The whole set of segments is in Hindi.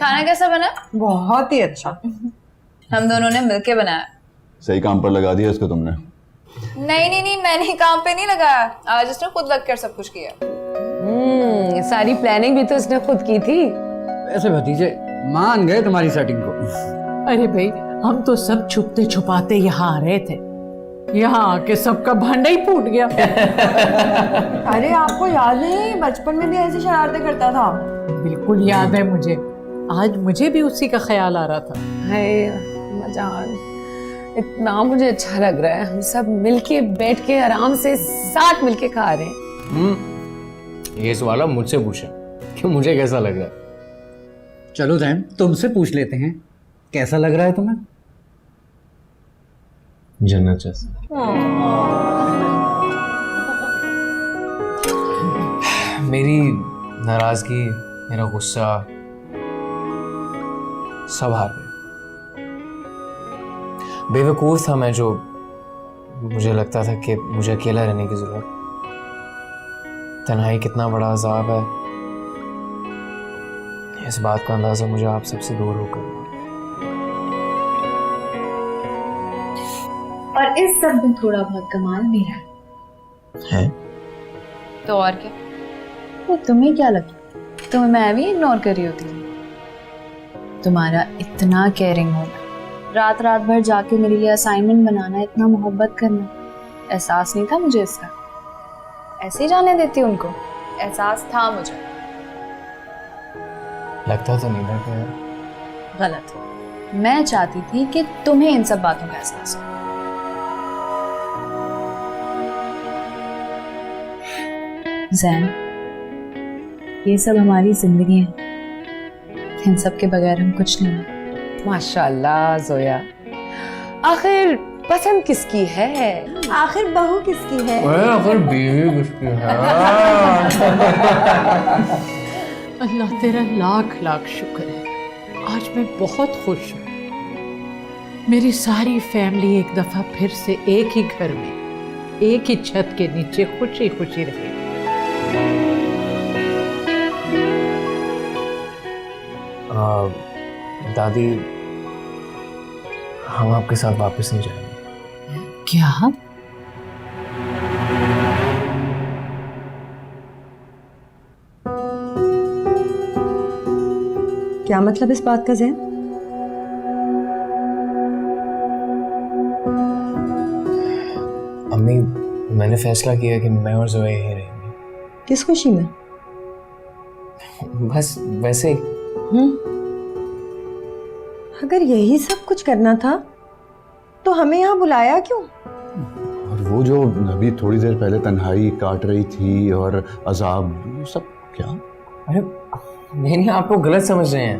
खाना कैसा बना? बहुत ही अच्छा। हम दोनों ने मिलके बनाया। सही काम पर लगा दिया इसको तुमने। नहीं, मैंने काम पे नहीं लगाया, आज इसने खुद लग कर सब कुछ किया। सारी प्लानिंग भी तो इसने खुद की थी। ऐसे भतीजे मान गए तुम्हारी सेटिंग को। अरे भाई, हम तो सब छुपते छुपाते यहाँ आ रहे थे, यहाँ आके सबका भांडा ही फूट गया। अरे आपको याद नहीं, बचपन में भी ऐसी शरारतें करता था। बिल्कुल याद है मुझे, आज मुझे भी उसी का ख्याल आ रहा था। हाय मजान, इतना मुझे अच्छा लग रहा है। हम सब मिलके बैठ के आराम से साथ मिलके खा रहे हैं। ये सवाल आप मुझसे पूछे कि मुझे कैसा लग रहा है। चलो जैन, तुमसे पूछ लेते हैं, कैसा लग रहा है तुम्हें? जन्नत जैसा। मेरी नाराजगी, मेरा गुस्सा सब हार गए। बेवकूफ था मैं जो मुझे लगता था कि मुझे अकेला रहने की जरूरत। तन्हाई कितना बड़ा अजाब है, इस बात का अंदाजा मुझे आप सबसे दूर होकर हुआ। और इस सब में थोड़ा बहुत कमाल मेरा है। तो और क्या? वो तुम्हें क्या लगा? तुम्हें मैं भी इग्नोर कर रही होती थी? तुम्हारा इतना केयरिंग होना, रात रात भर जाके मेरे लिए असाइनमेंट बनाना, इतना मोहब्बत करना, एहसास नहीं था मुझे इसका? ऐसे ही जाने देती उनको? एहसास था मुझे। लगता तो नहीं था कि गलत। मैं चाहती थी कि तुम्हें इन सब बातों का एहसास हो। ज़ैन, ये सब हमारी जिंदगी है, इन सब के बगैर हम कुछ नहीं हैं। माशाल्लाह जोया, आखिर पसंद किसकी है? आखिर बहू किसकी है? आखिर बीवी किसकी है? अल्लाह तेरा लाख लाख शुक्र है, आज मैं बहुत खुश हूँ। मेरी सारी फैमिली एक दफा फिर से एक ही घर में, एक ही छत के नीचे खुशी खुशी रहे। दादी, हम आपके साथ वापस नहीं जाएंगे। क्या? क्या मतलब इस बात का ज़ैन? अम्मी, मैंने फैसला किया कि मैं और जोया यहीं रहेंगे। किस खुशी में? बस वैसे ही। अगर यही सब कुछ करना था तो हमें यहाँ बुलाया क्यों? और वो जो अभी थोड़ी देर पहले तन्हाई काट रही थी और अजाब, ये सब क्या? अरे नहीं, आप लोग गलत समझ रहे हैं।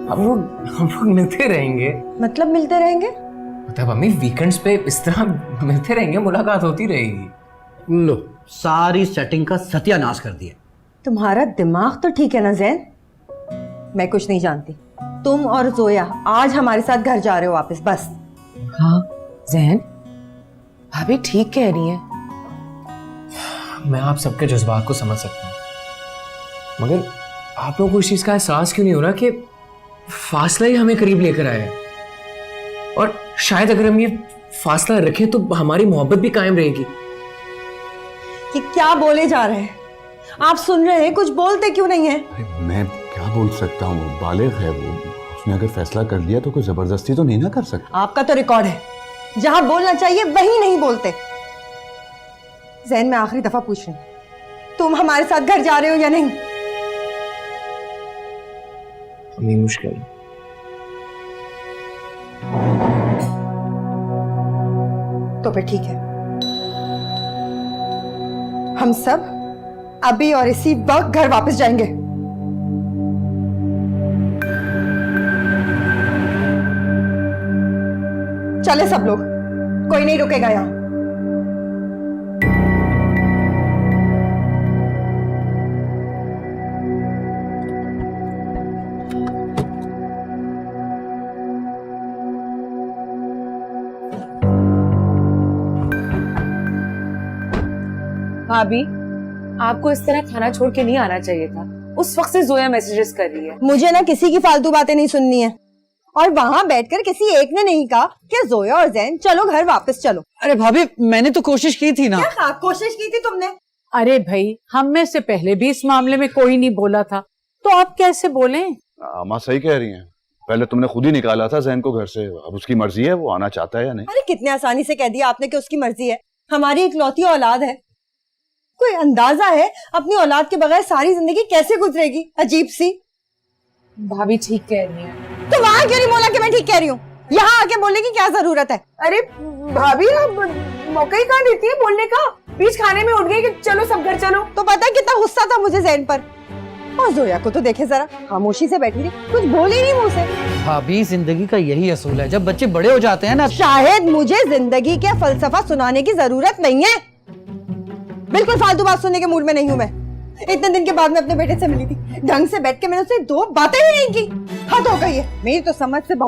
हम लोग मिलते रहेंगे। मतलब मिलते रहेंगे? मतलब अम्मी, वीकेंड्स पे इस तरह मिलते रहेंगे, मुलाकात होती रहेगी। लो, सारी सेटिंग का सत्यानाश कर दिया। तुम्हारा दिमाग तो ठीक है ना ज़ैन? मैं कुछ नहीं जानती। तुम और जोया आज हमारे साथ घर जा रहे हो वापस, बस। हाँ जैन, भाभी ठीक कह रही है। मैं आप सबके जज्बात को समझ सकता हूँ, मगर आप लोगों को इस चीज का एहसास क्यों नहीं हो रहा कि फासला ही हमें करीब लेकर आया है? और शायद अगर हम ये फासला रखें तो हमारी मोहब्बत भी कायम रहेगी। कि क्या बोले जा रहे हैं? आप सुन रहे हैं? कुछ बोलते क्यों नहीं है? अरे मैं क्या बोल सकता हूँ, बालिग है वो, उसने अगर फैसला कर लिया तो कोई जबरदस्ती तो नहीं ना कर सकता। आपका तो रिकॉर्ड है, जहां बोलना चाहिए वहीं नहीं बोलते। ज़ैन, मैं आखिरी दफा पूछ रही हूँ, तुम हमारे साथ घर जा रहे हो या नहीं? हमें मुश्किल है। तो फिर ठीक है, हम सब अभी और इसी वक्त घर वापस जाएंगे। चले सब लोग, कोई नहीं रुकेगा यहां। भाभी, आपको इस तरह खाना छोड़ के नहीं आना चाहिए था। उस वक्त से जोया मैसेजेस कर रही है। मुझे ना किसी की फालतू बातें नहीं सुननी है। और वहां बैठकर किसी एक ने नहीं कहा कि जोया और जैन चलो घर वापस चलो। अरे भाभी, मैंने तो कोशिश की थी ना। क्या कोशिश की थी तुमने? अरे भाई, हम में से पहले भी इस मामले में कोई नहीं बोला था, तो आप कैसे बोलें? अम्मा सही कह रही हैं, पहले तुमने खुद ही निकाला था जैन को घर से, अब उसकी मर्जी है वो आना चाहता है या नहीं। अरे कितने आसानी से कह दिया आपने कि उसकी मर्जी है। हमारी इकलौती औलाद है। कोई अंदाजा है अपनी औलाद के बगैर सारी जिंदगी कैसे गुजरेगी? अजीब सी। भाभी ठीक कह रही है। तो वहां क्यों नहीं बोला कि मैं ठीक कह रही हूँ? यहाँ आके बोलने की क्या जरूरत है? अरे भाभी, आप मौका ही कहाँ देती है बोलने का? बीच खाने में उठ गई कि चलो सब घर चलो। तो पता है कितना गुस्सा था मुझे जैन पर। और जोया को तो देखे जरा, खामोशी से बैठी रही, कुछ बोली नहीं मुंह से। भाभी, जिंदगी का यही असूल है, जब बच्चे बड़े हो जाते हैं ना। शायद मुझे जिंदगी का फलसफा सुनाने की जरूरत नहीं है। बिल्कुल फालतू बात सुनने के मूड में नहीं हूँ मैं। इतने दिन के बाद मैं अपने बेटे से मिली थी, ढंग से बैठ के मैंने उससे 2 बातें भी नहीं की। हद हो गई है। मेरी तो समझ से